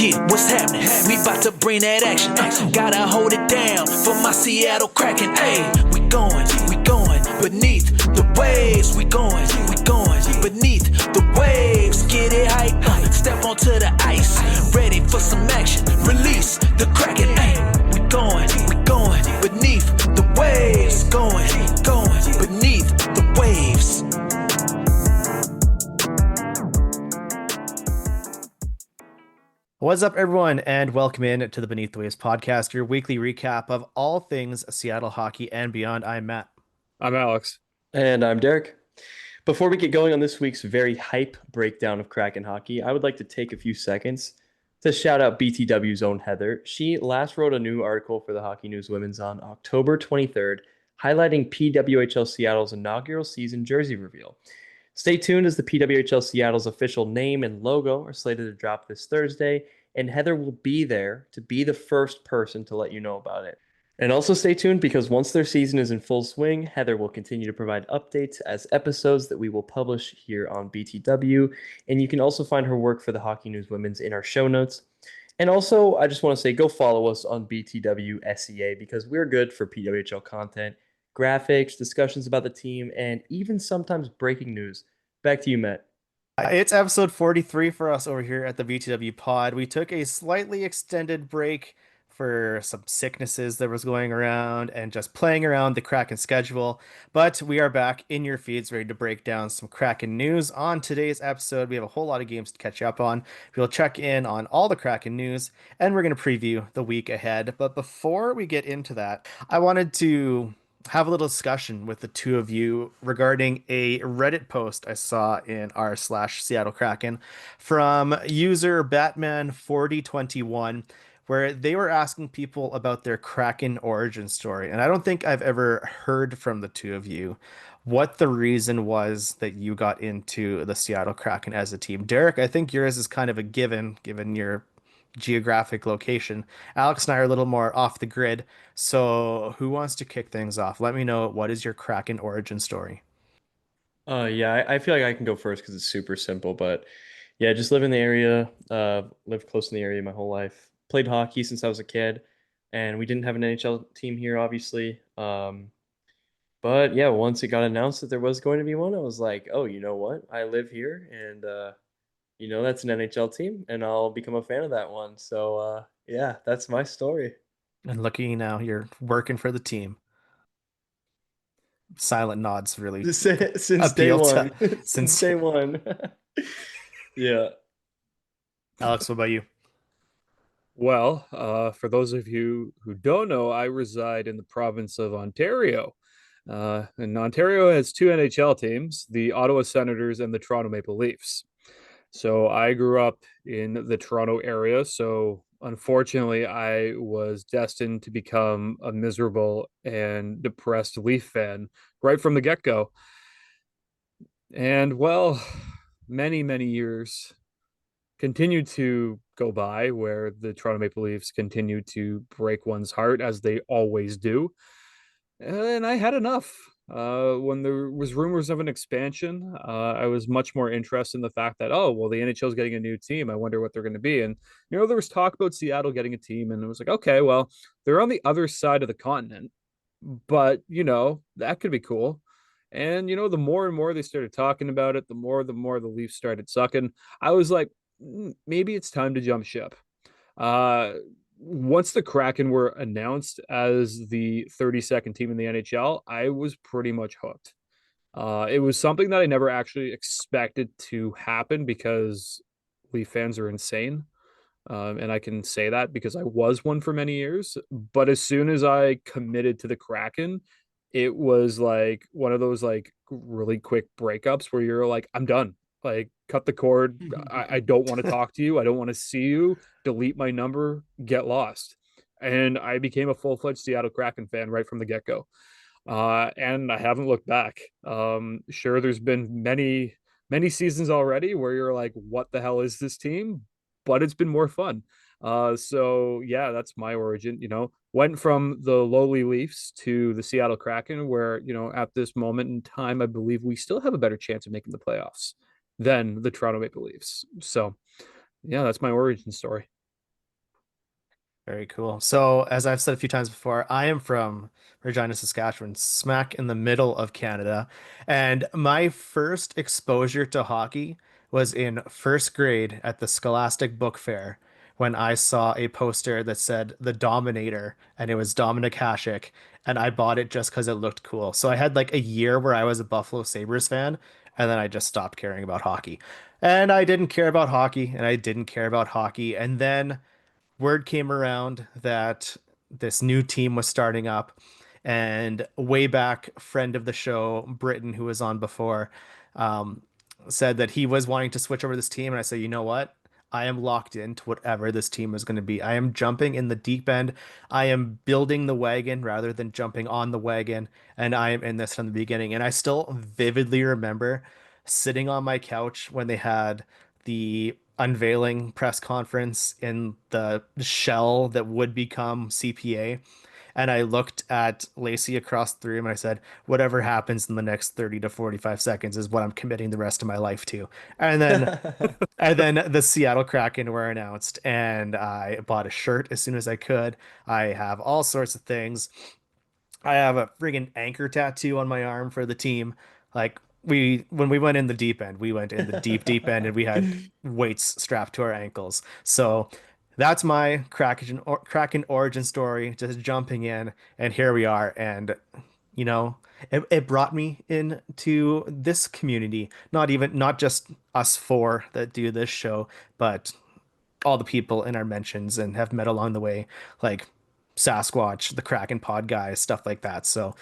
Yeah, what's happening? We about to bring that action. Gotta hold it down for my Seattle Kraken. Hey, we going beneath the waves. We going beneath the waves. Get it hype, step onto the ice. Ready for some action. Release the Kraken. Hey, we going beneath the waves. Going beneath the waves. What's up, everyone, and welcome in to the Beneath the Waves podcast, your weekly recap of all things Seattle hockey and beyond. I'm Matt. I'm Alex. And I'm Derek. Before we get going on this week's very hype breakdown of Kraken hockey, I would like to take a few seconds to shout out BTW's own Heather. She last wrote a new article for the Hockey News Women's on October 23rd, highlighting PWHL Seattle's inaugural season jersey reveal. Stay tuned as the PWHL Seattle's official name and logo are slated to drop this Thursday, and Heather will be there to be the first person to let you know about it. And also stay tuned because once their season is in full swing, Heather will continue to provide updates as episodes that we will publish here on BTW. And you can also find her work for the Hockey News Women's in our show notes. And also, I just want to say, go follow us on BTW SEA because we're good for PWHL content, graphics, discussions about the team, and even sometimes breaking news. Back to you, Matt. It's episode 43 for us over here at the BTW pod. We took a slightly extended break for some sicknesses that was going around and just playing around the Kraken schedule. But we are back in your feeds, ready to break down some Kraken news. On today's episode, we have a whole lot of games to catch up on. We'll check in on all the Kraken news, and we're going to preview the week ahead. But before we get into that, I wanted to have a little discussion with the two of you regarding a Reddit post I saw in r/Seattle Kraken from user Batman4021, where they were asking people about their Kraken origin story. And I don't think I've ever heard from the two of you what the reason was that you got into the Seattle Kraken as a team. Derek, I think yours is kind of a given your geographic location. Alex and I are a little more off the grid. So who wants to kick things off? Let me know, what is your Kraken origin story? I feel like I can go first because it's super simple. But yeah, just live in the area, lived close in the area my whole life. Played hockey since I was a kid, and we didn't have an NHL team here, obviously. But yeah, once it got announced that there was going to be one, I was like, oh, you know what? I live here, and that's an NHL team, and I'll become a fan of that one. So yeah, that's my story. And looking now, you're working for the team. Silent nods really Since day appeal one. to Since day one. Yeah. Alex, what about you? Well, for those of you who don't know, I reside in the province of Ontario. And Ontario has two NHL teams, the Ottawa Senators and the Toronto Maple Leafs. So I grew up in the Toronto area. So unfortunately, I was destined to become a miserable and depressed Leaf fan right from the get-go. And well, many, many years continued to go by where the Toronto Maple Leafs continue to break one's heart as they always do. And I had enough. When there was rumors of an expansion, I was much more interested in the fact that, oh, well, the NHL is getting a new team. I wonder what they're going to be. And, there was talk about Seattle getting a team, and it was like, okay, well, they're on the other side of the continent, but, that could be cool. And, the more and more they started talking about it, the more the Leafs started sucking. I was like, maybe it's time to jump ship. Once the Kraken were announced as the 32nd team in the NHL, I was pretty much hooked. It was something that I never actually expected to happen because Leaf fans are insane. And I can say that because I was one for many years. But as soon as I committed to the Kraken, it was like one of those like really quick breakups where you're like, I'm done. Like, cut the cord. I don't want to talk to you. I don't want to see you. Delete my number. Get lost. And I became a full-fledged Seattle Kraken fan right from the get-go. And I haven't looked back. Sure, there's been many, many seasons already where you're like, what the hell is this team? But it's been more fun. So yeah, that's my origin. Went from the lowly Leafs to the Seattle Kraken, where at this moment in time, I believe we still have a better chance of making the playoffs than the Toronto Maple Leafs. So yeah, that's my origin story. Very cool. So, as I've said a few times before, I am from Regina, Saskatchewan, smack in the middle of Canada. And my first exposure to hockey was in first grade at the Scholastic Book Fair when I saw a poster that said The Dominator and it was Dominic Hasek. And I bought it just because it looked cool. So, I had like a year where I was a Buffalo Sabres fan, and then I just stopped caring about hockey. And I didn't care about hockey, and I didn't care about hockey. And then word came around that this new team was starting up, and way back friend of the show, Britton, who was on before, um, said that he was wanting to switch over this team, and I said, you know what? I am locked into whatever this team is going to be. I am jumping in the deep end. I am building the wagon rather than jumping on the wagon, and I am in this from the beginning. And I still vividly remember sitting on my couch when they had the unveiling press conference in the shell that would become CPA. And I looked at Lacey across the room and I said, whatever happens in the next 30 to 45 seconds is what I'm committing the rest of my life to. And then and then the Seattle Kraken were announced, and I bought a shirt as soon as I could. I have all sorts of things. I have a friggin' anchor tattoo on my arm for the team. Like when we went in the deep end, we went in the deep end and we had weights strapped to our ankles. So that's my Kraken origin story, just jumping in, and here we are. And it brought me into this community. Not just us four that do this show, but all the people in our mentions and have met along the way, like Sasquatch, the Kraken Pod guys, stuff like that. So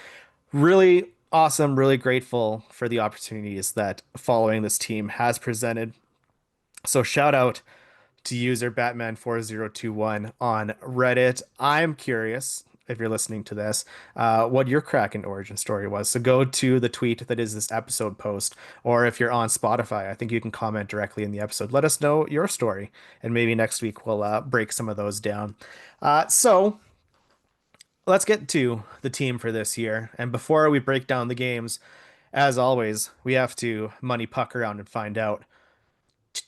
really awesome, really grateful for the opportunities that following this team has presented. So shout out to user Batman4021 on Reddit. I'm curious if you're listening to this, what your Kraken origin story was. So go to the tweet that is this episode post, or if you're on Spotify, I think you can comment directly in the episode. Let us know your story, and maybe next week we'll break some of those down. So let's get to the team for this year. And before we break down the games, as always, we have to money puck around and find out.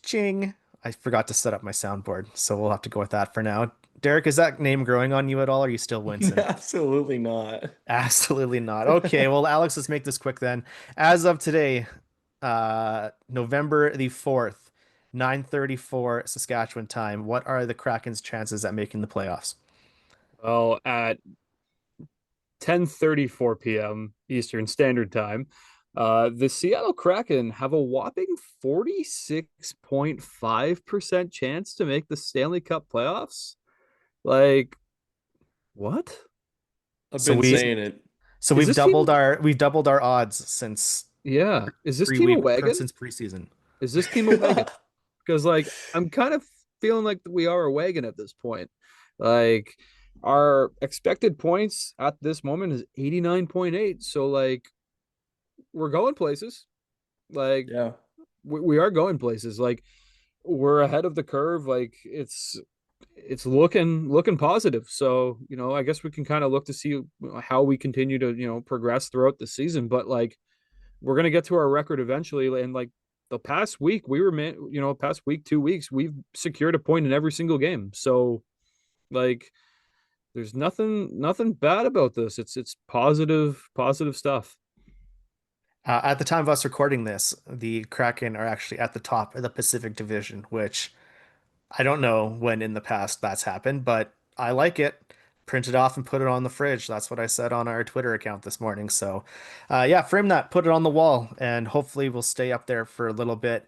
Ching. I forgot to set up my soundboard, so we'll have to go with that for now. Derek, is that name growing on you at all? Or are you still wincing? Absolutely not. Absolutely not. Okay, well, Alex, let's make this quick then. As of today, November the 4th, 9:34 Saskatchewan time, what are the Kraken's chances at making the playoffs? Well, at 10:34 p.m. Eastern Standard Time, the Seattle Kraken have a whopping 46.5% chance to make the Stanley Cup playoffs. Like, what? I've So been we saying it. so Is this team? we've doubled our odds since Yeah. Is this team a pre-week wagon? since preseason. Is this team a wagon? Because like I'm kind of feeling like we are a wagon at this point. Like our expected points at this moment is 89.8. So like we're going places. Like Yeah. we are going places. Like we're ahead of the curve. Like it's looking positive. So, I guess we can kind of look to see how we continue to, progress throughout the season. But like we're gonna get to our record eventually. And like the past week, past week, 2 weeks, we've secured a point in every single game. So like there's nothing bad about this. It's positive stuff. At the time of us recording this, the Kraken are actually at the top of the Pacific Division, which I don't know when in the past that's happened, but I like it. Print it off and put it on the fridge. That's what I said on our Twitter account this morning. So, yeah, frame that, put it on the wall, and hopefully we'll stay up there for a little bit.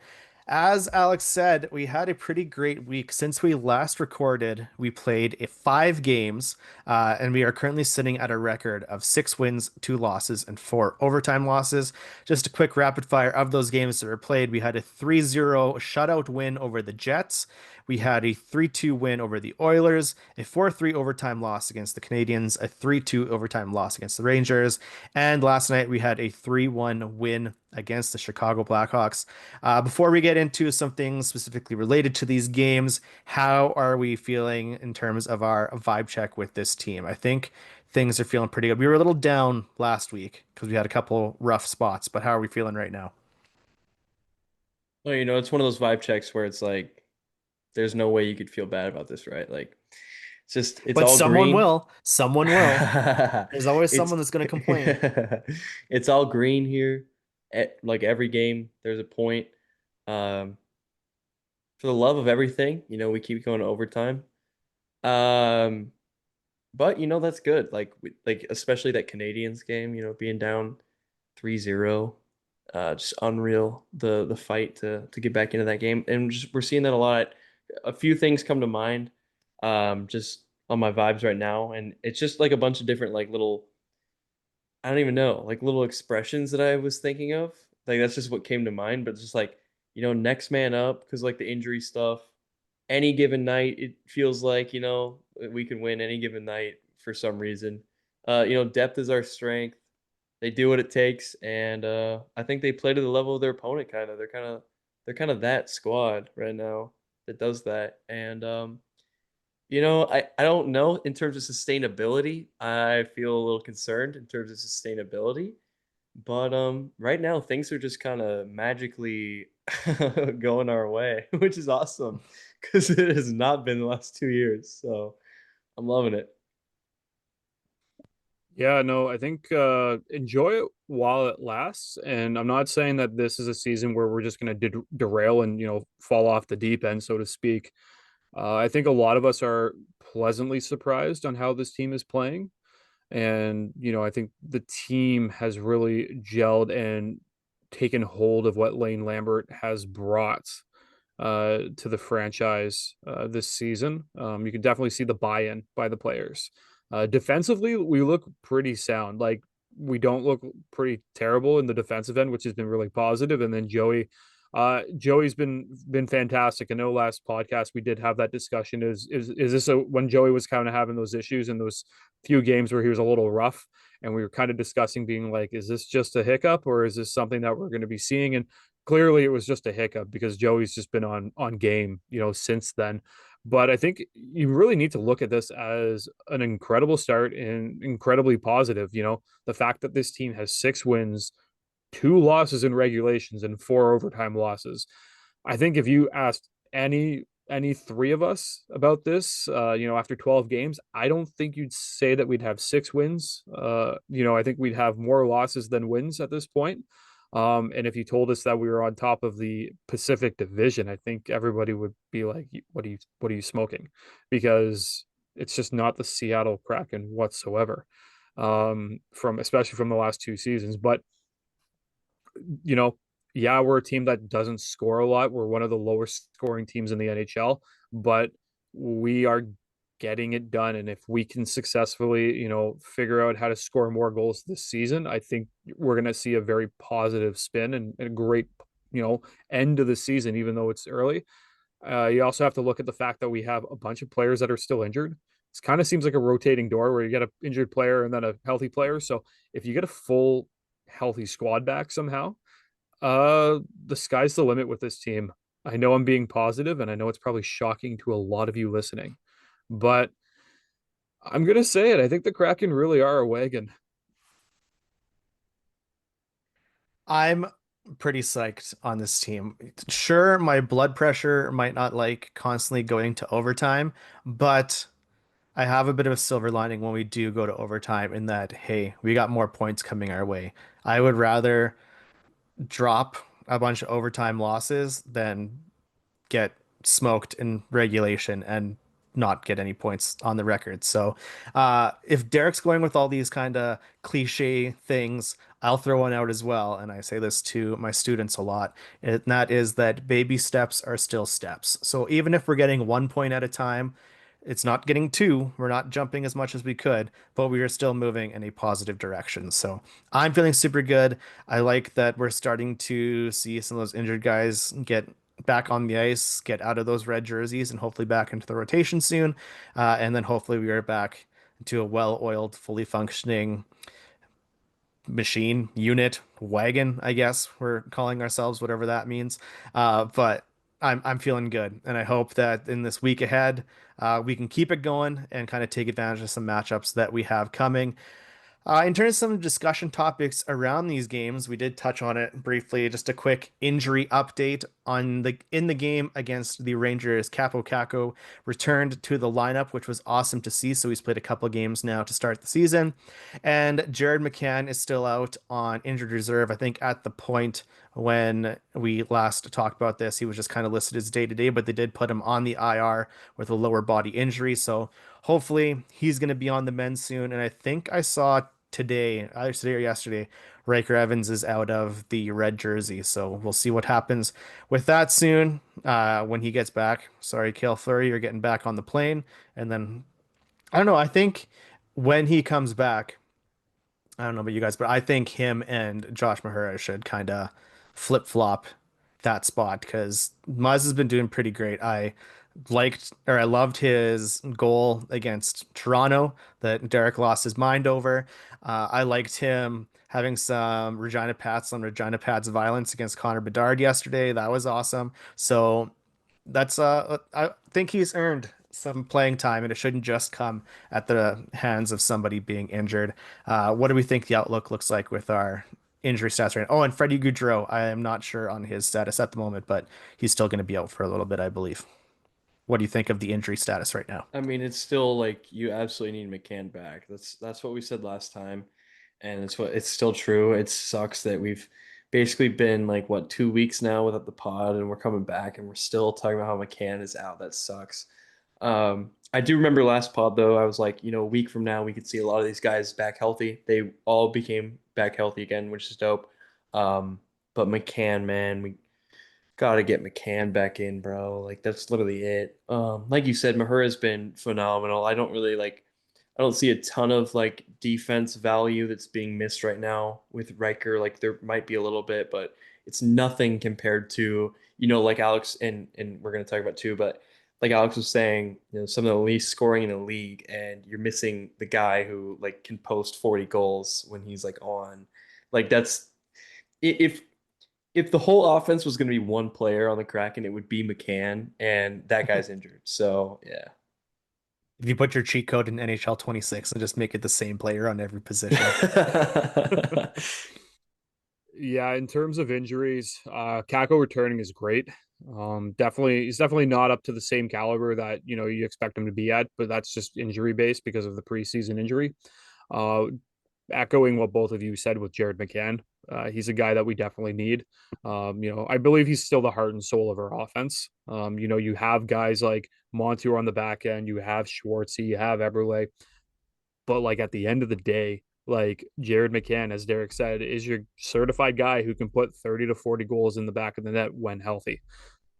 As Alex said, we had a pretty great week. Since we last recorded, we played 5 games, and we are currently sitting at a record of 6 wins, 2 losses, and 4 overtime losses. Just a quick rapid fire of those games that were played. We had a 3-0 shutout win over the Jets. We had a 3-2 win over the Oilers, a 4-3 overtime loss against the Canadiens, a 3-2 overtime loss against the Rangers, and last night we had a 3-1 win against the Chicago Blackhawks. Before we get into some things specifically related to these games, how are we feeling in terms of our vibe check with this team? I think things are feeling pretty good. We were a little down last week because we had a couple rough spots, but how are we feeling right now? Well, it's one of those vibe checks where it's like there's no way you could feel bad about this, right? Like it's But all someone green. will. Someone will. There's always It's someone that's going to complain. it's all green here. Like every game, there's a point. Um, for the love of everything, we keep going to overtime. Um, but that's good. Like especially that Canadians game, being down 3-0, just unreal. The fight to get back into that game, and just we're seeing that a lot. A few things come to mind, just on my vibes right now, and it's just like a bunch of different like little, I don't even know, like little expressions that I was thinking of. Like that's just what came to mind, but just like, next man up, because like the injury stuff, any given night, it feels like, we can win any given night for some reason. Depth is our strength. They do what it takes, and I think they play to the level of their opponent kind of. They're kind of that squad right now that does that. And I don't know in terms of sustainability. I feel a little concerned in terms of sustainability. But right now things are just kind of magically going our way, which is awesome because it has not been the last 2 years. So I'm loving it. Yeah, no, I think enjoy it while it lasts. And I'm not saying that this is a season where we're just going to derail and, fall off the deep end, so to speak. I think a lot of us are pleasantly surprised on how this team is playing. And, I think the team has really gelled and taken hold of what Lane Lambert has brought to the franchise this season. You can definitely see the buy-in by the players. Defensively, we look pretty sound. Like we don't look pretty terrible in the defensive end, which has been really positive. And then Joey's been fantastic. I know last podcast we did have that discussion. Is this when Joey was kind of having those issues in those few games where he was a little rough, and we were kind of discussing being like, is this just a hiccup or is this something that we're going to be seeing? And clearly it was just a hiccup because Joey's just been on game, since then. But I think you really need to look at this as an incredible start and incredibly positive. The fact that this team has 6 wins, 2 losses in regulations, and 4 overtime losses. I think if you asked any three of us about this, after 12 games, I don't think you'd say that we'd have 6 wins. I think we'd have more losses than wins at this point. And if you told us that we were on top of the Pacific Division, I think everybody would be like, what are you smoking?" Because it's just not the Seattle Kraken whatsoever. Especially from the last 2 seasons. But you know, yeah, we're a team that doesn't score a lot. We're one of the lowest scoring teams in the NHL, but we are getting it done. And if we can successfully, figure out how to score more goals this season, I think we're going to see a very positive spin and a great, end of the season, even though it's early. You also have to look at the fact that we have a bunch of players that are still injured. It kind of seems like a rotating door where you get an injured player and then a healthy player. So if you get a full healthy squad back somehow, the sky's the limit with this team. I know I'm being positive, and I know it's probably shocking to a lot of you listening, but I'm gonna say it. I think the Kraken really are a wagon. I'm pretty psyched on this team. Sure, my blood pressure might not like constantly going to overtime, but I have a bit of a silver lining when we do go to overtime in that, hey, we got more points coming our way. I would rather drop a bunch of overtime losses than get smoked in regulation and not get any points on the record. So if Derek's going with all these kind of cliche things, I'll throw one out as well. And I say this to my students a lot, and that is that baby steps are still steps. So even if we're getting 1 point at a time, it's not getting two. We're not jumping as much as we could, but we are still moving in a positive direction. So I'm feeling super good. I like that we're starting to see some of those injured guys get back on the ice, get out of those red jerseys, and hopefully back into the rotation soon. And then hopefully we are back to a well-oiled, fully functioning machine, unit, wagon, I guess we're calling ourselves, whatever that means. But I'm feeling good, and I hope that in this week ahead, we can keep it going and kind of take advantage of some matchups that we have coming. In terms of some discussion topics around these games, we did touch on it briefly. Just a quick injury update on the in the game against the Rangers. Capo Caco returned to the lineup, which was awesome to see. So he's played a couple games now to start the season, and Jared McCann is still out on injured reserve. I think at the point when we last talked about this, he was just kind of listed as day to day, but they did put him on the IR with a lower body injury. So hopefully he's going to be on the mend soon. And I think I saw today, either today or yesterday, Riker Evans is out of the red jersey. So we'll see what happens with that soon when he gets back. Sorry, Cale Fleury, you're getting back on the plane. And then, I don't know, I think when he comes back, I don't know about you guys, but I think him and Josh Mahura should kind of flip flop that spot because Muzz has been doing pretty great. I loved his goal against Toronto that Derek lost his mind over. I liked him having some Regina Pats on Regina Pats violence against Connor Bedard yesterday. That was awesome. So that's I think he's earned some playing time and it shouldn't just come at the hands of somebody being injured. What do we think the outlook looks like with our injury stats right now? Oh, and Freddie Gaudreau, I am not sure on his status at the moment, but he's still going to be out for a little bit, I believe. What do you think of the injury status right now? I mean, it's still like you absolutely need McCann back. That's what we said last time, and it's still true. It sucks that we've basically been like what 2 weeks now without the pod, and we're coming back, and we're still talking about how McCann is out. That sucks. I do remember last pod though. I was like, a week from now we could see a lot of these guys back healthy. They all became back healthy again, which is dope. But McCann, man, we got to get McCann back in, bro. Like that's literally it. Like you said, Mahura has been phenomenal. I don't see a ton of like defense value that's being missed right now with Riker. Like there might be a little bit, but it's nothing compared to, like Alex and we're gonna talk about too, but like Alex was saying, some of the least scoring in the league, and you're missing the guy who like can post 40 goals when he's like on. Like that's if the whole offense was going to be one player on the Kraken, it would be McCann, and that guy's injured. So yeah. If you put your cheat code in NHL 26 and just make it the same player on every position. Yeah, in terms of injuries, Kako returning is great. He's definitely not up to the same caliber that you expect him to be at, but that's just injury based because of the preseason injury. Uh, Echoing what both of you said with Jared McCann, he's a guy that we definitely need. I believe he's still the heart and soul of our offense. You have guys like Montour on the back end, you have Schwartzy, you have Eberle, but like at the end of the day, like Jared McCann, as Derek said, is your certified guy who can put 30 to 40 goals in the back of the net when healthy.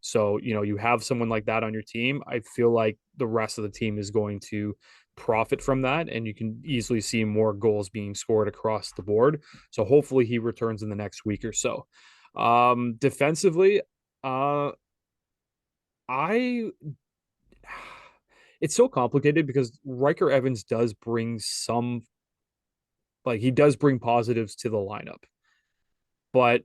So, you have someone like that on your team. I feel like the rest of the team is going to profit from that, and you can easily see more goals being scored across the board. So hopefully he returns in the next week or so. Defensively, I it's so complicated because Riker Evans does bring he does bring positives to the lineup, but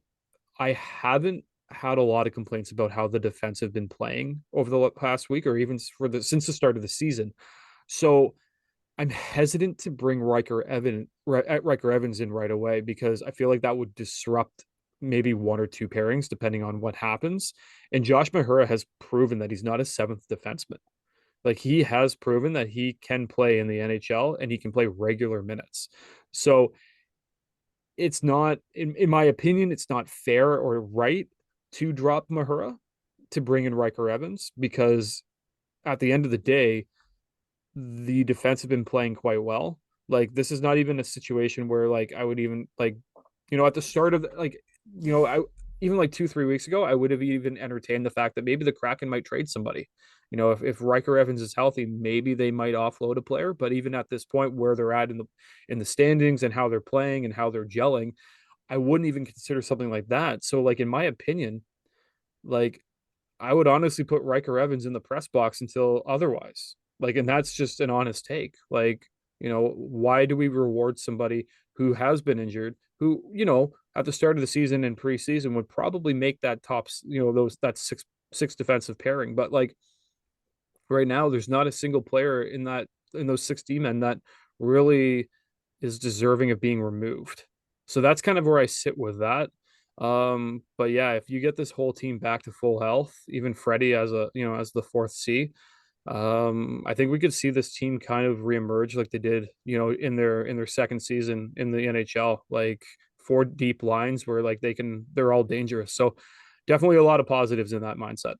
I haven't had a lot of complaints about how the defense have been playing over the past week or even since the start of the season. So I'm hesitant to bring Riker Evans in right away because I feel like that would disrupt maybe one or two pairings depending on what happens. And Josh Mahura has proven that he's not a seventh defenseman. Like he has proven that he can play in the NHL and he can play regular minutes. So it's not, in my opinion, it's not fair or right to drop Mahura to bring in Riker Evans because at the end of the day, the defense have been playing quite well. Like this is not even a situation where like I would even like, at the start of I even like 2-3 weeks ago, I would have even entertained the fact that maybe the Kraken might trade somebody. If Riker Evans is healthy, maybe they might offload a player. But even at this point, where they're at in the standings and how they're playing and how they're gelling, I wouldn't even consider something like that. So, like in my opinion, like I would honestly put Riker Evans in the press box until otherwise. Like, and that's just an honest take. Like, why do we reward somebody who has been injured, who, at the start of the season and preseason would probably make that tops, that six defensive pairing. But like right now, there's not a single player in those 6 D men that really is deserving of being removed. So that's kind of where I sit with that. But yeah, if you get this whole team back to full health, even Freddie as as the fourth C, I think we could see this team kind of reemerge like they did, in their second season in the NHL, like four deep lines where like they're all dangerous. So definitely a lot of positives in that mindset.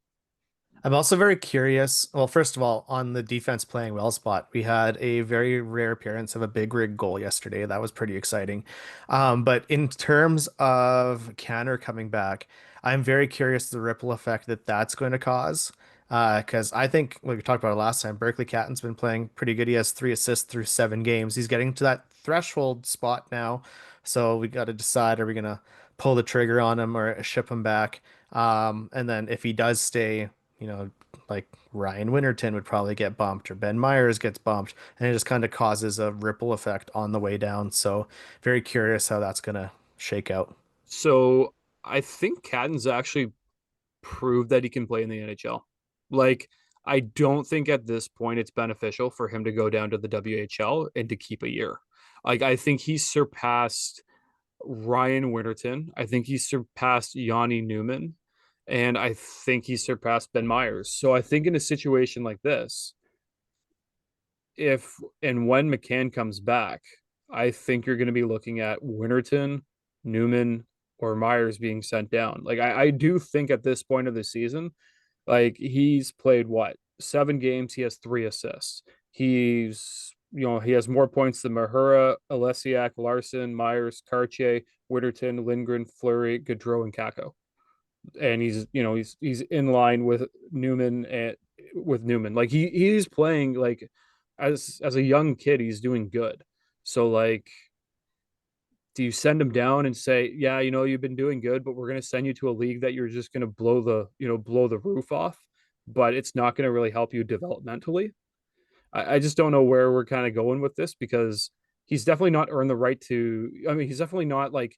I'm also very curious. Well, first of all, on the defense playing well spot, we had a very rare appearance of a big rig goal yesterday. That was pretty exciting. But in terms of Canner coming back, I'm very curious the ripple effect that that's going to cause. Because I think like we talked about it last time, Berkeley Catton's been playing pretty good. He has 3 assists through 7 games. He's getting to that threshold spot now. So we got to decide, are we going to pull the trigger on him or ship him back? And then if he does stay, like Ryan Winterton would probably get bumped or Ben Myers gets bumped, and it just kind of causes a ripple effect on the way down. So very curious how that's gonna shake out. So I think Catton's actually proved that he can play in the NHL. Like, I don't think at this point it's beneficial for him to go down to the WHL and to keep a year. Like, I think he's surpassed Ryan Winterton. I think he's surpassed Yanni Newman. And I think he's surpassed Ben Myers. So I think in a situation like this, if and when McCann comes back, I think you're going to be looking at Winterton, Newman, or Myers being sent down. Like I do think at this point of the season, like he's played what 7 games, he has 3 assists. He has more points than Mahura, Alesiak, Larson, Myers, Cartier, Winterton, Lindgren, Fleury, Gaudreau, and Kako. And he's in line with Newman. Like he's playing like as a young kid, he's doing good. So like, do you send him down and say, yeah, you've been doing good, but we're going to send you to a league that you're just going to blow the roof off, but it's not going to really help you developmentally? I just don't know where we're kind of going with this, because he's definitely not earned the right to. I mean, he's definitely not like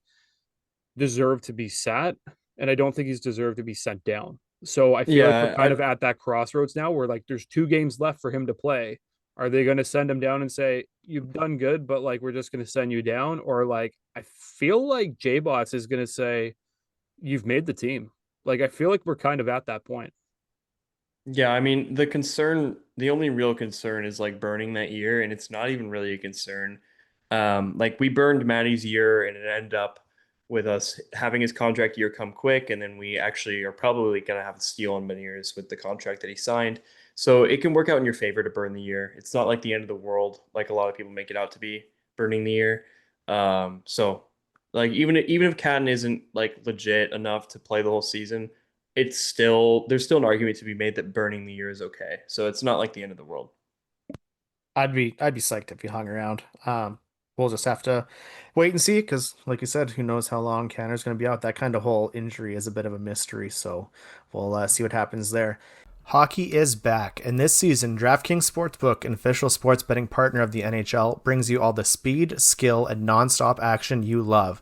deserved to be sat, and I don't think he's deserved to be sent down. So I feel like we're kind of at that crossroads now where like there's 2 games left for him to play. Are they going to send him down and say, you've done good, but like we're just going to send you down? Or like I feel like J-Bots is going to say, you've made the team. Like I feel like we're kind of at that point. Yeah, I mean, the only real concern is like burning that year, and it's not even really a concern. Like we burned Matty's year, and it ended up with us having his contract year come quick, and then we actually are probably gonna have a steal on Beniers with the contract that he signed. So it can work out in your favor to burn the year. It's not like the end of the world, like a lot of people make it out to be, burning the year. So like even if Catton isn't like legit enough to play the whole season, there's still an argument to be made that burning the year is okay. So it's not like the end of the world. I'd be psyched if he hung around. We'll just have to wait and see because, like you said, who knows how long Canner's going to be out. That kind of whole injury is a bit of a mystery, so we'll see what happens there. Hockey is back, and this season, DraftKings Sportsbook, an official sports betting partner of the NHL, brings you all the speed, skill, and nonstop action you love.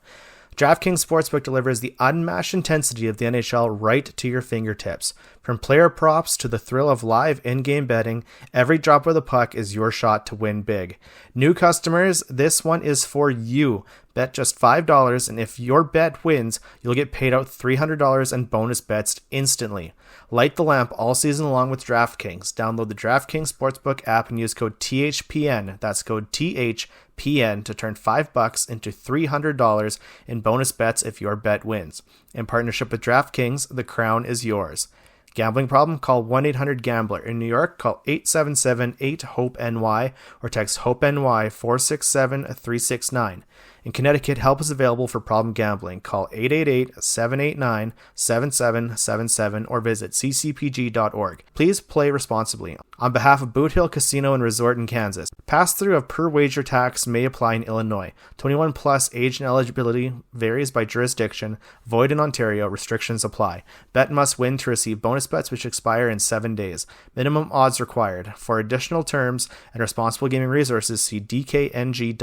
DraftKings Sportsbook delivers the unmatched intensity of the NHL right to your fingertips. From player props to the thrill of live in-game betting, every drop of the puck is your shot to win big. New customers, this one is for you. Bet just $5, and if your bet wins, you'll get paid out $300 in bonus bets instantly. Light the lamp all season long with DraftKings. Download the DraftKings Sportsbook app and use code THPN. That's code THPN to turn $5 into $300 in bonus bets if your bet wins. In partnership with DraftKings, the crown is yours. Gambling problem? Call 1-800-GAMBLER. In New York, call 877-8-HOPE-NY or text HOPE-NY 467-369. In Connecticut, help is available for problem gambling. Call 888-789-7777 or visit ccpg.org. Please play responsibly. On behalf of Boot Hill Casino and Resort in Kansas, pass-through of per wager tax may apply in Illinois. 21 plus age and eligibility varies by jurisdiction. Void in Ontario. Restrictions apply. Bet must win to receive bonus bets which expire in 7 days. Minimum odds required. For additional terms and responsible gaming resources, see dkng.co/audio.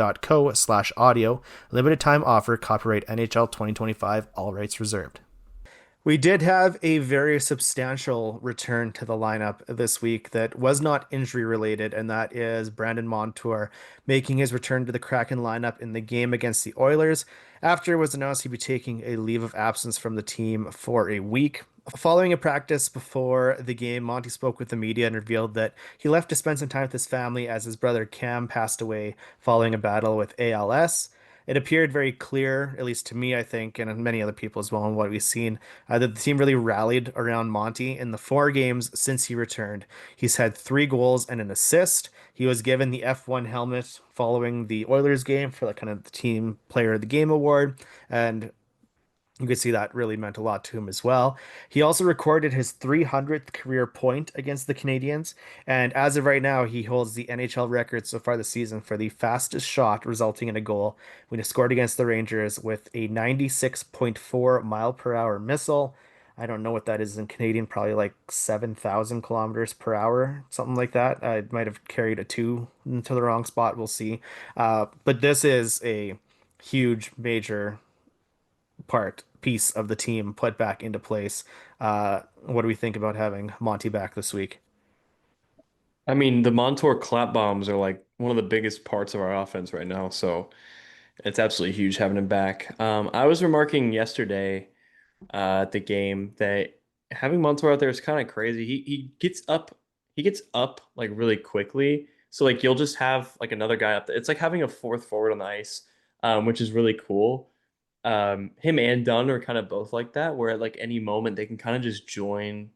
Limited time offer. Copyright NHL 2025. All rights reserved. We did have a very substantial return to the lineup this week that was not injury related, and that is Brandon Montour making his return to the Kraken lineup in the game against the Oilers after it was announced he'd be taking a leave of absence from the team for a week. Following a practice before the game, Monty spoke with the media and revealed that he left to spend some time with his family as his brother Cam passed away following a battle with ALS. It appeared very clear, at least to me, I think, and many other people as well, in what we've seen, that the team really rallied around Monty in the 4 games since he returned. He's had 3 goals and an assist. He was given the F1 helmet following the Oilers game for the kind of the team player of the game award, and you could see that really meant a lot to him as well. He also recorded his 300th career point against the Canadiens, and as of right now, he holds the NHL record so far this season for the fastest shot resulting in a goal when he scored against the Rangers with a 96.4 mile per hour missile. I don't know what that is in Canadian, probably like 7,000 kilometers per hour, something like that. I might have carried a 2 into the wrong spot. We'll see. But this is a huge, major piece of the team put back into place. What do we think about having Monty back this week? I mean, the Montour clap bombs are like one of the biggest parts of our offense right now, so it's absolutely huge having him back. I was remarking yesterday at the game that having Montour out there is kind of crazy. He gets up like really quickly. So like you'll just have like another guy up there. It's like having a fourth forward on the ice, which is really cool. Him and Dunn are kind of both like that, where at like any moment they can kind of just join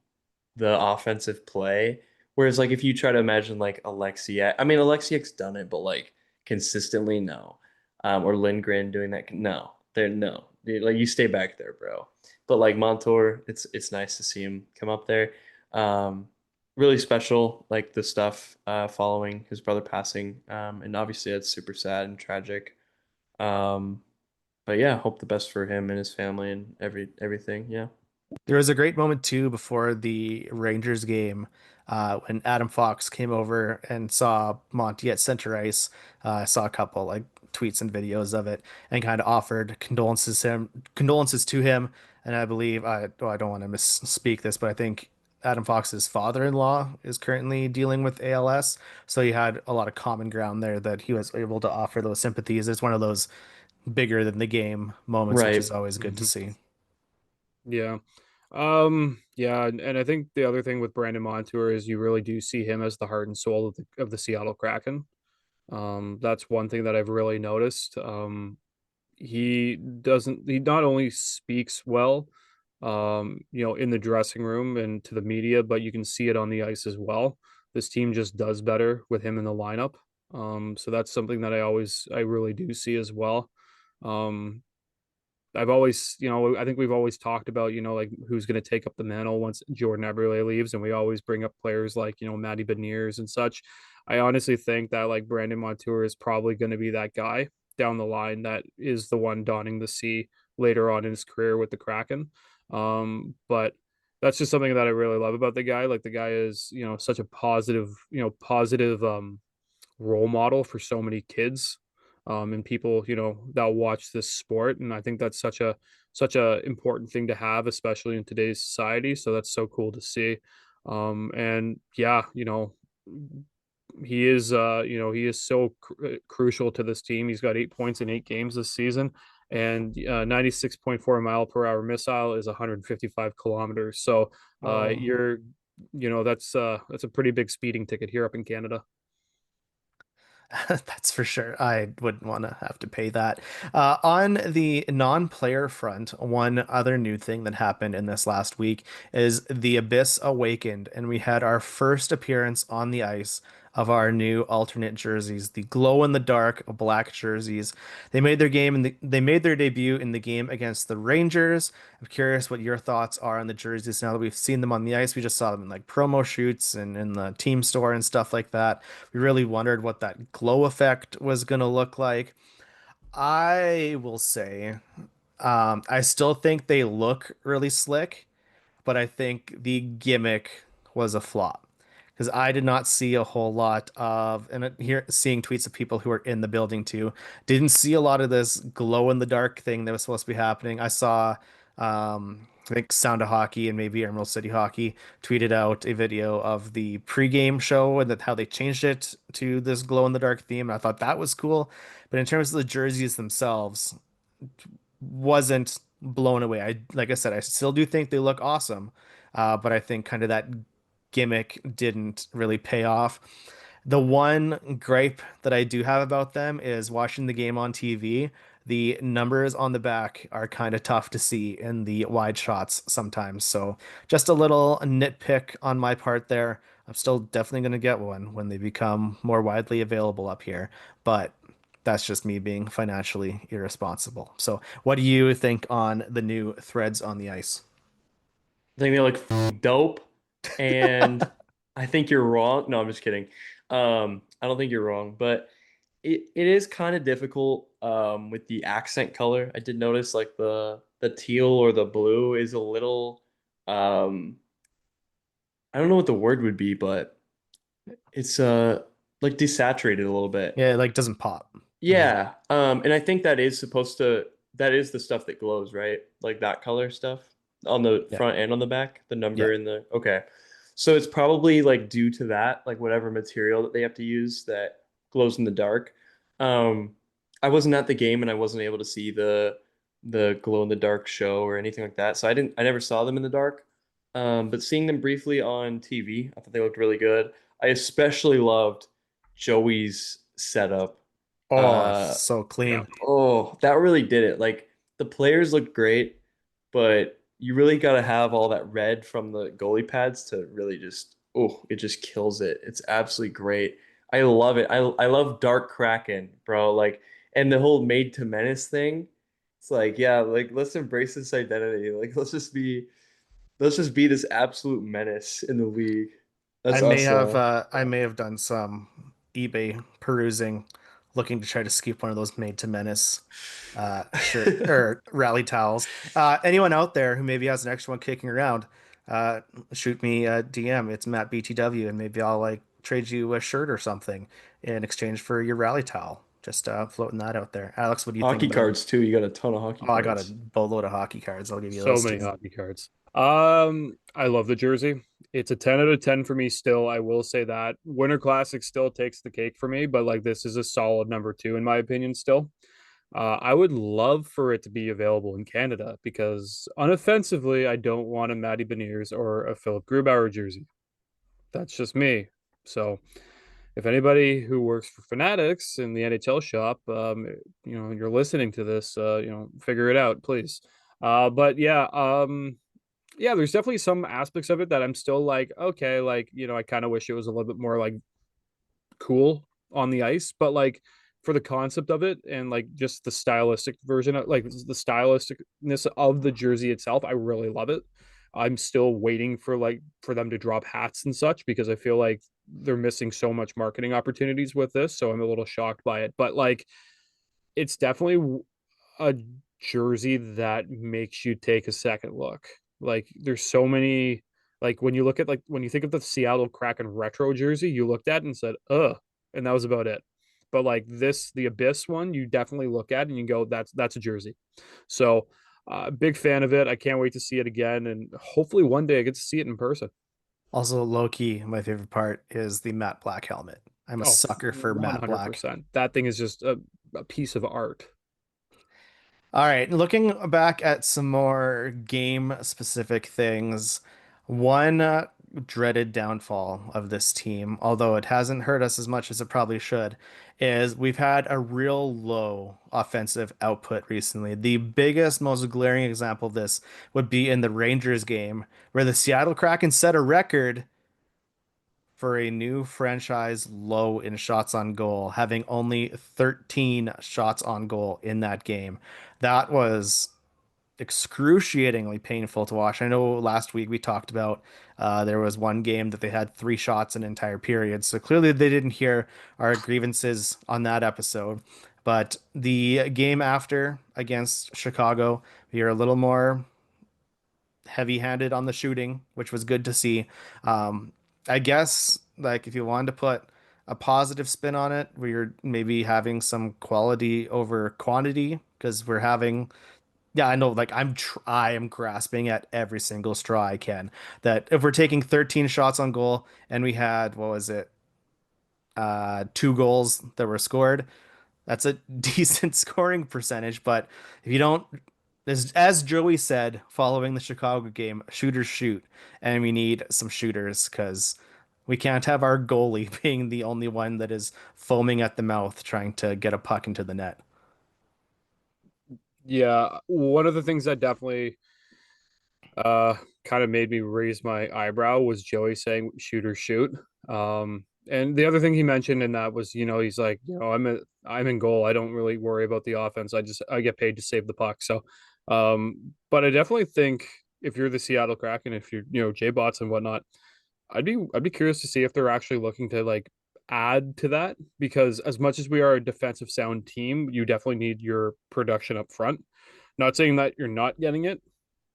the offensive play. Whereas like if you try to imagine like Alexiak, I mean Alexiak's done it, but like consistently, no. Or Lindgren doing that, no. They're no. Like you stay back there, bro. But like Montour, it's nice to see him come up there. Really special, like the stuff following his brother passing. And obviously it's super sad and tragic. Um, but yeah, hope the best for him and his family and everything. Yeah. There was a great moment too before the Rangers game when Adam Fox came over and saw Monty at center ice. I saw a couple like tweets and videos of it and kind of offered condolences to him. And I believe I don't want to misspeak this, but I think Adam Fox's father-in-law is currently dealing with ALS. So he had a lot of common ground there that he was able to offer those sympathies. It's one of those bigger than the game moments, which is Right. always good to Mhm. see. Yeah. Yeah, and I think the other thing with Brandon Montour is you really do see him as the heart and soul of the Seattle Kraken. That's one thing that I've really noticed. He not only speaks well, in the dressing room and to the media, but you can see it on the ice as well. This team just does better with him in the lineup. So that's something that I really do see as well. Um, I've always, I think we've always talked about, like who's going to take up the mantle once Jordan Eberle leaves, and we always bring up players like, Matty Beniers and such. I honestly think that like Brandon Montour is probably going to be that guy down the line that is the one donning the C later on in his career with the Kraken. But that's just something that I really love about the guy. Like the guy is, such a positive role model for so many kids and people that watch this sport, and I think that's such a important thing to have, especially in today's society. So that's so cool to see. And yeah, he is so crucial to this team. He's got 8 points in 8 games this season, and 96.4 mile per hour missile is 155 kilometers. So Oh. you're that's a pretty big speeding ticket here up in Canada. That's for sure. I wouldn't want to have to pay that. On the non-player front, one other new thing that happened in this last week is the Abyss Awakened, and we had our first appearance on the ice of our new alternate jerseys, the glow-in-the-dark black jerseys. They made their debut in the game against the Rangers. I'm curious what your thoughts are on the jerseys now that we've seen them on the ice. We just saw them in like promo shoots and in the team store and stuff like that. We really wondered what that glow effect was going to look like. I will say, I still think they look really slick, but I think the gimmick was a flop because I did not see a whole lot of, and here seeing tweets of people who were in the building too, didn't see a lot of this glow in the dark thing that was supposed to be happening. I saw I think Sound of Hockey and maybe Emerald City Hockey tweeted out a video of the pregame show and that how they changed it to this glow in the dark theme. And I thought that was cool. But in terms of the jerseys themselves, wasn't blown away. I like I said, I still do think they look awesome, but I think kind of that gimmick didn't really pay off. The one gripe that I do have about them is watching the game on TV. The numbers on the back are kind of tough to see in the wide shots sometimes. So just a little nitpick on my part there. I'm still definitely going to get one when they become more widely available up here, but that's just me being financially irresponsible. So, what do you think on the new threads on the ice? I think they look dope, and I think you're wrong. No, I'm just kidding. I don't think you're wrong, but it is kind of difficult with the accent color. I did notice like the teal or the blue is a little I don't know what the word would be, but it's like desaturated a little bit. Yeah, it like doesn't pop. Yeah. And I think that is the stuff that glows, right? Like that color stuff on the Yeah, front and on the back, the yeah. number and the okay. So it's probably like due to that, like whatever material that they have to use that glows in the dark. Um, I wasn't at the game and I wasn't able to see the glow in the dark show or anything like that. So I never saw them in the dark. But seeing them briefly on TV, I thought they looked really good. I especially loved Joey's setup. Oh, Uh, so clean. oh, that really did it. Like the players looked great, but you really got to have all that red from the goalie pads to really just, oh, it just kills it. It's absolutely great. I love it. I love Dark Kraken, bro. Like, and the whole made to menace thing. It's like, yeah, like let's embrace this identity. Like, let's just be this absolute menace in the league. That's us. I may have done some eBay perusing, looking to try to scoop one of those made to menace shirt or rally towels. Anyone out there who maybe has an extra one kicking around, uh, shoot me a DM. It's Matt BTW, and maybe I'll like trade you a shirt or something in exchange for your rally towel. Just floating that out there. Alex, what do you think Hockey about it? cards too. You got a ton of hockey Oh, I got a cards. boatload of hockey cards. I'll give you So those many too. hockey cards. I love the jersey. It's a 10 out of 10 for me still. I will say that. Winter Classic still takes the cake for me, but like this is a solid number two in my opinion still. I would love for it to be available in Canada because unoffensively, I don't want a Matty Beniers or a Philip Grubauer jersey. That's just me. So if anybody who works for Fanatics in the NHL shop, you're listening to this, figure it out, please. But yeah, yeah, there's definitely some aspects of it that I'm still like, okay, like, I kind of wish it was a little bit more like cool on the ice, but like for the concept of it and like just the stylistic version of like the stylisticness of the jersey itself, I really love it. I'm still waiting for them to drop hats and such because I feel like they're missing so much marketing opportunities with this, so I'm a little shocked by it. But like it's definitely a jersey that makes you take a second look. Like there's so many like when you look at like when you think of the Seattle Kraken retro jersey, you looked at it and said, "Ugh," and that was about it. But like this, the Abyss one, you definitely look at and you go, "That's a jersey." So, big fan of it. I can't wait to see it again, and hopefully one day I get to see it in person. Also, low key, my favorite part is the matte black helmet. I'm a Oh, sucker for matte black. 100%. That thing is just a piece of art. All right, looking back at some more game specific things, one dreaded downfall of this team, although it hasn't hurt us as much as it probably should, is we've had a real low offensive output recently. The biggest, most glaring example of this would be in the Rangers game, where the Seattle Kraken set a record for a new franchise low in shots on goal, having only 13 shots on goal in that game. That was excruciatingly painful to watch. I know last week we talked about there was one game that they had three shots an entire period. So clearly they didn't hear our grievances on that episode. But the game after against Chicago, we are a little more heavy-handed on the shooting, which was good to see. I guess like if you wanted to put a positive spin on it, we're maybe having some quality over quantity because we're having Yeah, I know. Like I am grasping at every single straw I can. That if we're taking 13 shots on goal and we had what was it, 2 goals that were scored, that's a decent scoring percentage. But if you don't, as Joey said following the Chicago game, shooters shoot, and we need some shooters because we can't have our goalie being the only one that is foaming at the mouth trying to get a puck into the net. Yeah, one of the things that definitely uh kind of made me raise my eyebrow was Joey saying shoot or shoot. And the other thing he mentioned in that was, he's like, I'm in goal. I don't really worry about the offense. I get paid to save the puck. So but I definitely think if you're the Seattle Kraken, if you're, Jay Bots and whatnot, I'd be curious to see if they're actually looking to like add to that, because as much as we are a defensive sound team, you definitely need your production up front. Not saying that you're not getting it,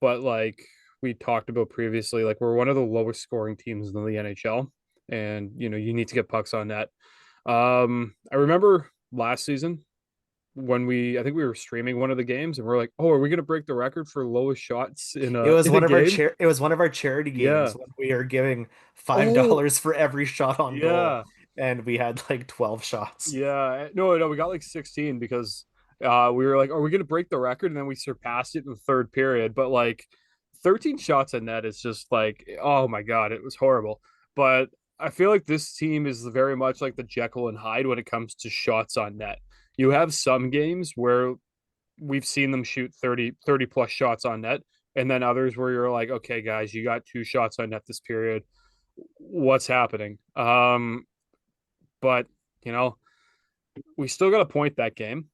but like we talked about previously, like we're one of the lowest scoring teams in the NHL, and you need to get pucks on net. I remember last season when I think we were streaming one of the games, and we're like, "Oh, are we going to break the record for lowest shots in It a was in a one of our game?" it was one of our charity Yeah. games when we are giving five Oh, dollars for every shot on goal, yeah. and we had like 12 shots. Yeah. No, no, we got like 16 because we were like, are we gonna break the record? And then we surpassed it in the third period. But like 13 shots in net is just like, oh my God, it was horrible. But I feel like this team is very much like the Jekyll and Hyde when it comes to shots on net. You have some games where we've seen them shoot 30 plus shots on net, and then others where you're like, okay, guys, you got 2 shots on net this period. What's happening? But you know, we still got a point that game,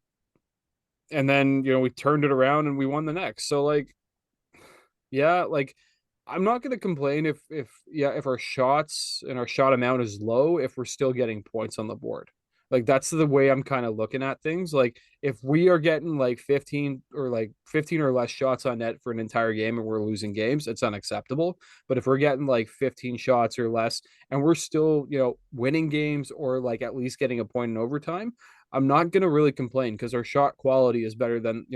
and then we turned it around and we won the next. So like, yeah, like I'm not going to complain if our shots and our shot amount is low if we're still getting points on the board. Like that's the way I'm kind of looking at things. Like if we are getting like 15 or less shots on net for an entire game and we're losing games, it's unacceptable. But if we're getting like 15 shots or less and we're still, winning games or like at least getting a point in overtime, I'm not going to really complain because our shot quality is better than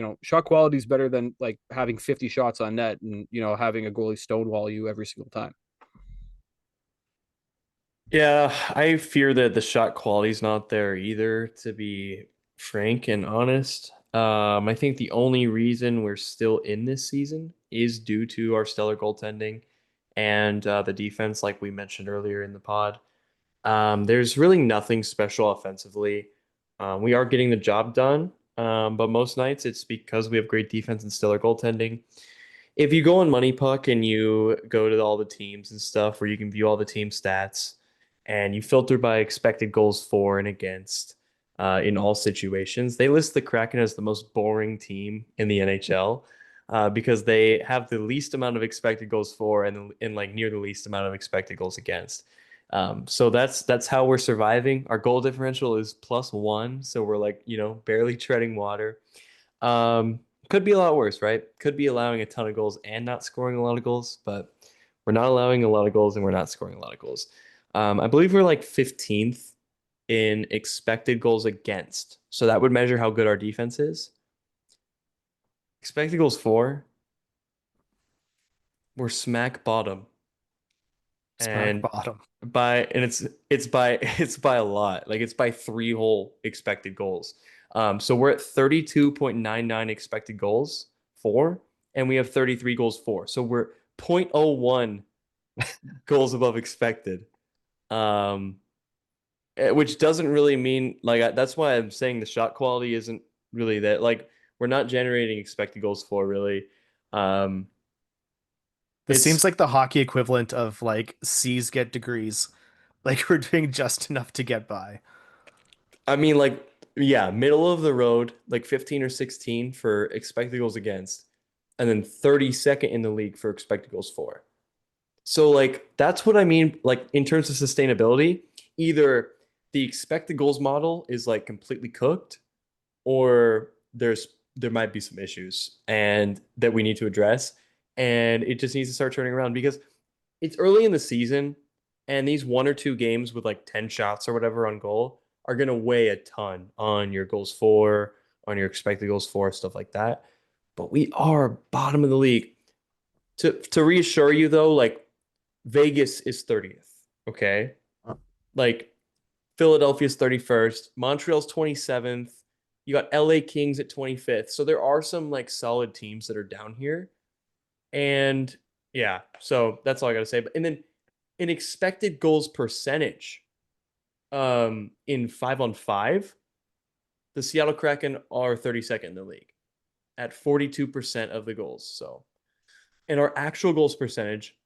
like having 50 shots on net and, having a goalie stonewall you every single time. Yeah, I fear that the shot quality's not there either, to be frank and honest. I think the only reason we're still in this season is due to our stellar goaltending and the defense, like we mentioned earlier in the pod. There's really nothing special offensively. We are getting the job done, but most nights it's because we have great defense and stellar goaltending. If you go on Money Puck and you go to all the teams and stuff where you can view all the team stats and you filter by expected goals for and against in all situations, they list the Kraken as the most boring team in the NHL because they have the least amount of expected goals for and like near the least amount of expected goals against. So that's how we're surviving. Our goal differential is +1, so we're like, barely treading water. Could be a lot worse, right? Could be allowing a ton of goals and not scoring a lot of goals, but we're not allowing a lot of goals and we're not scoring a lot of goals. I believe we're like 15th in expected goals against. So that would measure how good our defense is. Expected goals for, we're smack bottom. Smack And bottom. it's by a lot. Like it's by 3 whole expected goals. So we're at 32.99 expected goals for, and we have 33 goals for. So we're 0.01 goals above expected. Which doesn't really mean like that's why I'm saying the shot quality isn't really that, like we're not generating expected goals for really. Um, This it's seems like the hockey equivalent of like C's get degrees. Like we're doing just enough to get by. I mean, like, yeah, middle of the road, like 15 or 16 for expected goals against, and then 32nd in the league for expected goals for. So, like, that's what I mean. Like, in terms of sustainability, either the expected goals model is like completely cooked, or there might be some issues and that we need to address, and it just needs to start turning around because it's early in the season, and these 1 or 2 games with like 10 shots or whatever on goal are going to weigh a ton on your goals for, on your expected goals for, stuff like that. but we are bottom of the league. To reassure you though, like Vegas is 30th, okay? Like Philadelphia's 31st, Montreal's 27th. You got LA Kings at 25th. So there are some like solid teams that are down here. And yeah, so that's all I got to say. But and then in expected goals percentage, in 5-on-5, the Seattle Kraken are 32nd in the league at 42% of the goals. So, and our actual goals percentage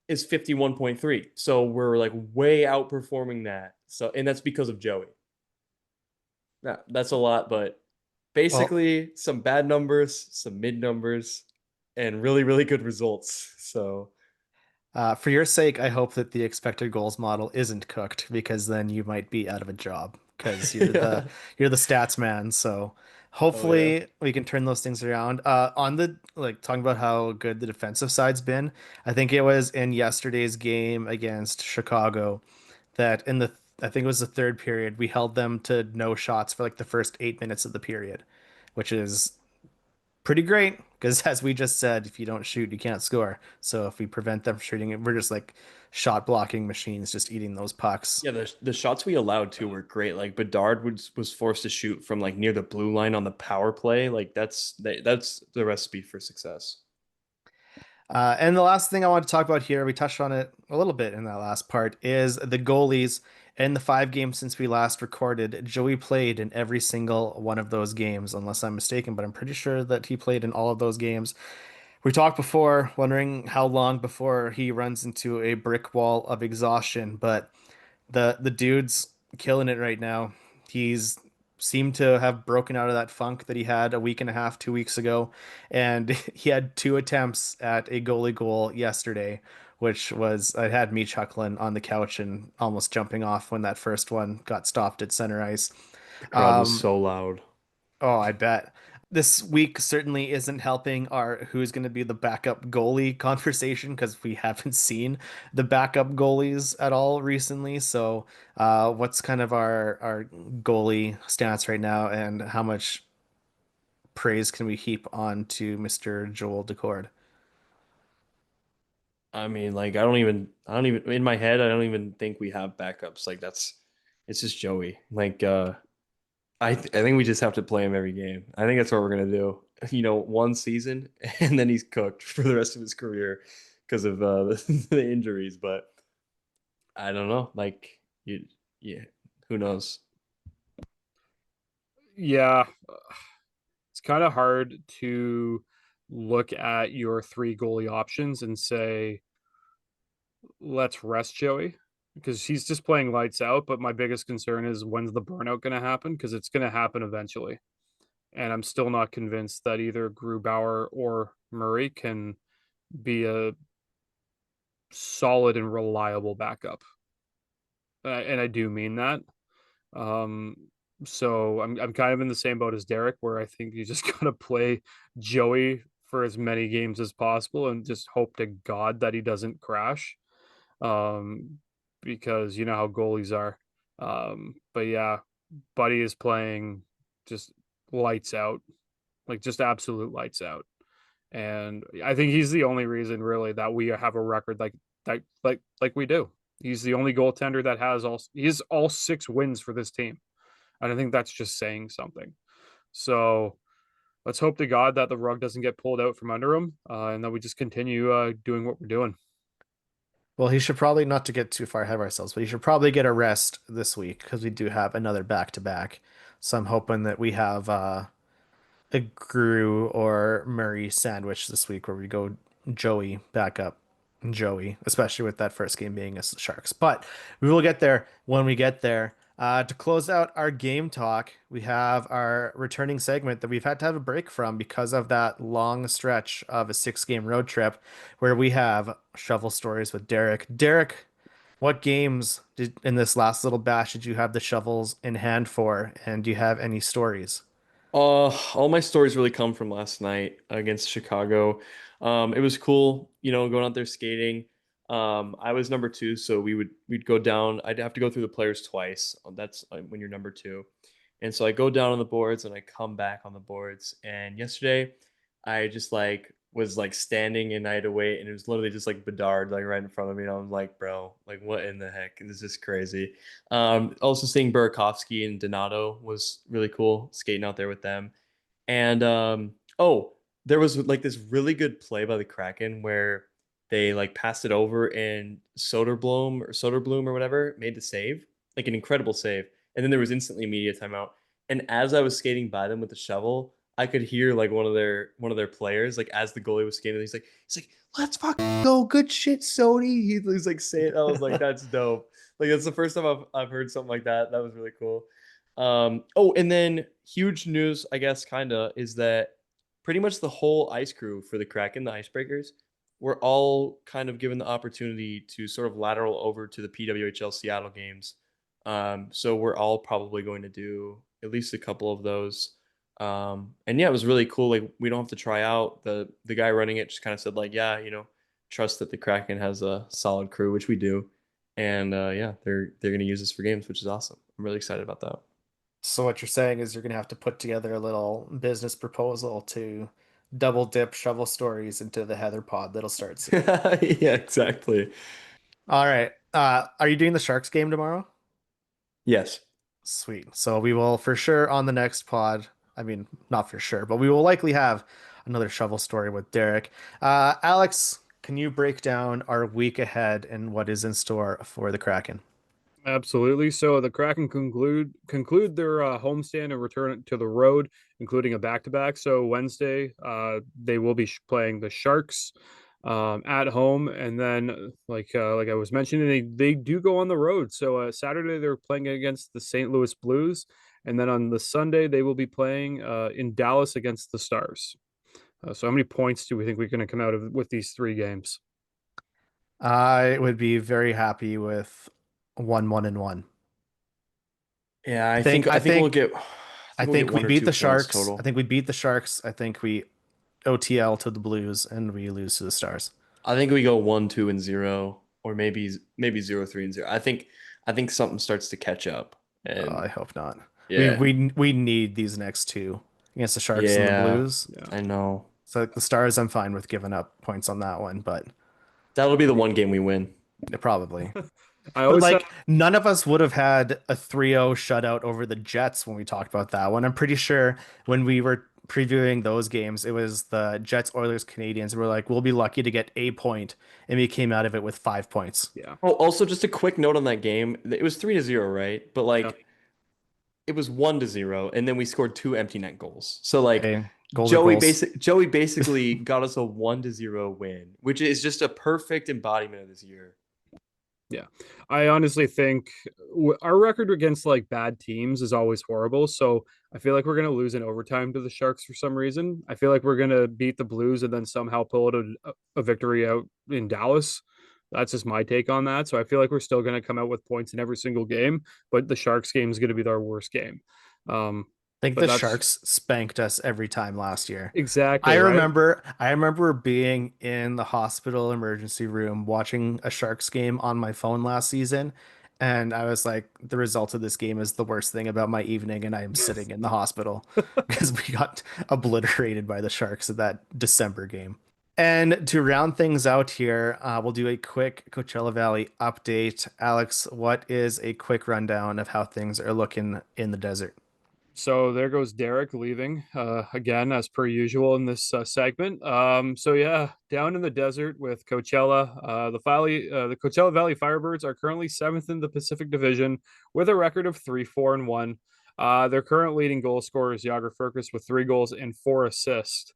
is 51.3. So we're like way outperforming that. So, and that's because of Joey. That's a lot, but Well, basically some bad numbers, some mid numbers, and really, really good results. So, for your sake, I hope that the expected goals model isn't cooked because then you might be out of a job because yeah. you're the stats man. So Oh, yeah. hopefully we can turn those things around. On the like talking about how good the defensive side's been, I think it was in yesterday's game against Chicago that in the I think it was the third period we held them to no shots for like the first 8 minutes of the period, which is pretty great because as we just said, if you don't shoot, you can't score. So if we prevent them from shooting it, we're just like shot blocking machines, just eating those pucks. Yeah, the shots we allowed too were great. Like Bedard was forced to shoot from like near the blue line on the power play. Like that's the recipe for success. And the last thing I want to talk about here, we touched on it a little bit in that last part, is the goalies. In the 5 games since we last recorded, Joey played in every single one of those games, unless I'm mistaken, but I'm pretty sure that he played in all of those games. We talked before, wondering how long before he runs into a brick wall of exhaustion, but the dude's killing it right now. He's seemed to have broken out of that funk that he had a week and a half, 2 weeks ago, and he had 2 attempts at a goalie goal yesterday, which was it had me chuckling on the couch and almost jumping off when that first one got stopped at center ice. The crowd was Um, so loud. Oh, I bet. This week certainly isn't helping our who's going to be the backup goalie conversation because we haven't seen the backup goalies at all recently. So, what's kind of our goalie stance right now, and how much praise can we heap on to Mr. Joel Daccord? I mean, like I don't even in my head, I don't even think we have backups. Like it's just Joey. Like I think we just have to play him every game. I think that's what we're gonna do. You know, one season and then he's cooked for the rest of his career because of the injuries. But I don't know. Like you, yeah, who knows? Yeah, it's kind of hard to look at your three goalie options and say, let's rest Joey because he's just playing lights out. But my biggest concern is when's the burnout going to happen? Because it's going to happen eventually. And I'm still not convinced that either Grubauer or Murray can be a solid and reliable backup. And I do mean that. Um, so I'm kind of in the same boat as Derek, where I think you just gotta play Joey for as many games as possible and just hope to God that he doesn't crash. Um, because you know how goalies are. But yeah, Buddy is playing just lights out, like just absolute lights out. And I think he's the only reason really that we have a record like we do. He's the only goaltender that has all 6 wins for this team. And I think that's just saying something. So let's hope to God that the rug doesn't get pulled out from under him, and that we just continue doing what we're doing. Well, he should probably not to get too far ahead of ourselves, but he should probably get a rest this week because we do have another back to back. So I'm hoping that we have a Gru or Murray sandwich this week where we go Joey back up. Joey, especially with that first game being against the Sharks. But we will get there when we get there. To close out our game talk, we have our returning segment that we've had to have a break from because of that long stretch of a 6 game road trip where we have shovel stories with Derek. Derek, what games did in this last little batch did you have the shovels in hand for? And do you have any stories? All my stories really come from last night against Chicago. It was cool, you know, going out there skating. I was number two, so we'd go down. I'd have to go through the players twice. That's when you're number two, and so I go down on the boards and I come back on the boards. And yesterday, I just like was like standing and I had to wait, and it was literally just like Bedard like right in front of me. And I was like, bro, like what in the heck? This is crazy. Also seeing Burakovsky and Donato was really cool, skating out there with them. And oh, there was like this really good play by the Kraken where they like passed it over and Soderblom or whatever made the save, like an incredible save. And then there was instantly media timeout. And as I was skating by them with the shovel, I could hear like one of their players, like as the goalie was skating, he's like, let's fucking go, good shit, Sody. He's like saying, I was like, that's dope. Like that's the first time I've heard something like that. That was really cool. Oh, and then huge news, I guess, kinda, is that pretty much the whole ice crew for the Kraken, the Icebreakers, were all kind of given the opportunity to sort of lateral over to the PWHL Seattle games. So we're all probably going to do at least a couple of those. And yeah, it was really cool. Like we don't have to try out. The guy running it just kind of said like, yeah, trust that the Kraken has a solid crew, which we do. And yeah, they're gonna use this for games, which is awesome. I'm really excited about that. So what you're saying is you're gonna have to put together a little business proposal to double dip shovel stories into the Heather pod that'll start soon. Yeah, exactly. All right. Are you doing the Sharks game tomorrow? Yes. Sweet. So we will for sure on the next pod. I mean, not for sure, but we will likely have another shovel story with Derek. Alex, can you break down our week ahead and what is in store for the Kraken? Absolutely. So the Kraken conclude their homestand and return to the road, including a back-to-back. So Wednesday, they will be playing the Sharks at home, and then like I was mentioning, they do go on the road. So Saturday they're playing against the St. Louis Blues, and then on the Sunday they will be playing in Dallas against the Stars. So how many points do we think we're going to come out of with these three games? I would be very happy with 1-1-1. Yeah, I I think think I I think we'll think get I think we one or beat two the points Sharks. I total. think we beat the Sharks. I think we OTL to the Blues and we lose to the Stars. I think we go 1-2-0, or maybe 0-3-0. I think something starts to catch up. I And hope not. We yeah. we we need these next two against the Sharks and the Yeah. Blues. Yeah. I know. So the Stars, I'm fine with giving up points on that one, but That'll be the one game we win. probably. I But always have. like none of us would have had a 3-0 shutout over the Jets when we talked about that one. I'm pretty sure when we were previewing those games, it was the Jets, Oilers, Canadians. We're like, we'll be lucky to get a point, and we came out of it with 5 points. Yeah. Oh, also just a quick note on that game. It was 3-0, right? But Yeah. like it was 1-0, and then we scored two empty net goals. So like Hey, goals are goals. Joey basically got us a 1-0 win, which is just a perfect embodiment of this year. Yeah, I honestly think our record against like bad teams is always horrible. So I feel like we're gonna lose in overtime to the Sharks for some reason. I feel like we're gonna beat the Blues and then somehow pull out a victory out in Dallas. That's just my take on that. So I feel like we're still gonna come out with points in every single game, but the Sharks game is gonna be our worst game. Um, I think but the that's Sharks spanked us every time last year. exactly I right. remember I remember being in the hospital emergency room watching a Sharks game on my phone last season, and I was like, the result of this game is the worst thing about my evening, and I am sitting in the hospital because we got obliterated by the Sharks at that December game. And to round things out here, we'll do a quick Coachella Valley update. Alex, what is a quick rundown of how things are looking in the desert? So there goes Derek leaving again, as per usual in this segment. So yeah, down in the desert with Coachella, the Coachella Valley Firebirds are currently seventh in the Pacific Division with a record of 3-4-1. Their current leading goal scorer is Yager Furkus with 3 goals and 4 assists.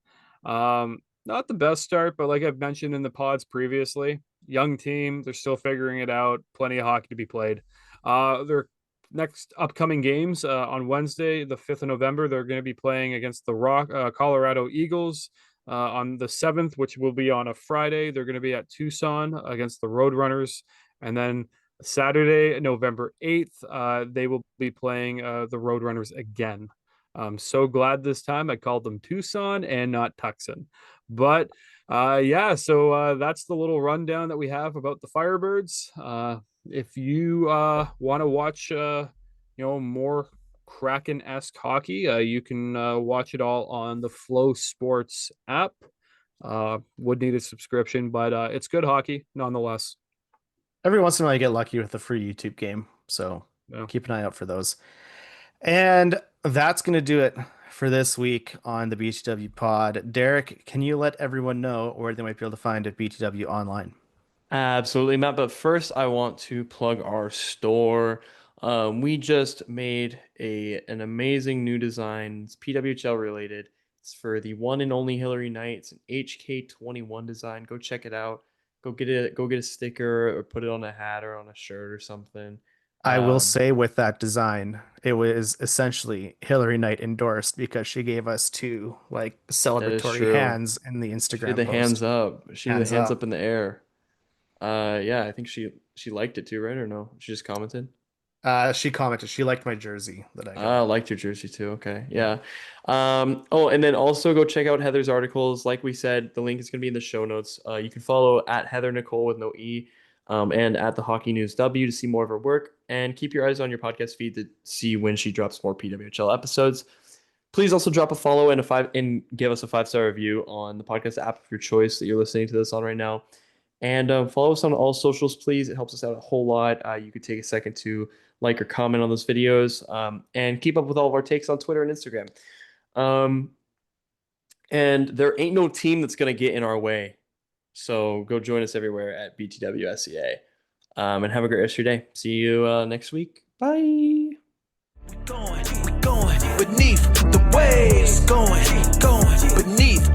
Not the best start, but like I've mentioned in the pods previously, young team, they're still figuring it out. Plenty of hockey to be played. Their next upcoming games on Wednesday, the 5th of November, they're going to be playing against the Colorado Eagles on the 7th, which will be on a Friday. They're going to be at Tucson against the Roadrunners. And then Saturday, November 8th, they will be playing the Roadrunners again. I'm so glad this time I called them Tucson and not Tucson. But yeah, so that's the little rundown that we have about the Firebirds. If you want to watch more Kraken-esque hockey. You can watch it all on the Flow Sports app. Would need a subscription, but it's good hockey nonetheless. Every once in a while, I get lucky with a free YouTube game, so Yeah. keep an eye out for those. And that's going to do it for this week on the BTW pod. Derek, can you let everyone know where they might be able to find a BTW online? Absolutely, Matt. But first, I want to plug our store. We just made an amazing new design. It's PWHL related. It's for the one and only Hillary Knight. It's an HK21 design. Go check it out. Go get it. Go get a sticker or put it on a hat or on a shirt or something. I will Um, say with that design, it was essentially Hillary Knight endorsed because she gave us two like celebratory true. hands in the She Instagram did the post. hands up. She did Hands the hands up. up in the air. Yeah, I think she liked it too, right? Or no? She just commented. She commented she liked my jersey that I I got. liked your jersey too. Okay. Yeah. Oh, and then also go check out Heather's articles. Like we said, the link is going to be in the show notes. You can follow at Heather Nicole with no E, and at the Hockey News W to see more of her work. And keep your eyes on your podcast feed to see when she drops more PWHL episodes. Please also drop a follow and give us a 5-star review on the podcast app of your choice that you're listening to this on right now. And follow us on all socials, please. It helps us out a whole lot. You could take a second to like or comment on those videos, and keep up with all of our takes on Twitter and Instagram. And there ain't no team that's going to get in our way. So go join us everywhere at BTWSEA. And have a great rest of your day. See you next week. Bye. We going beneath the waves. Going beneath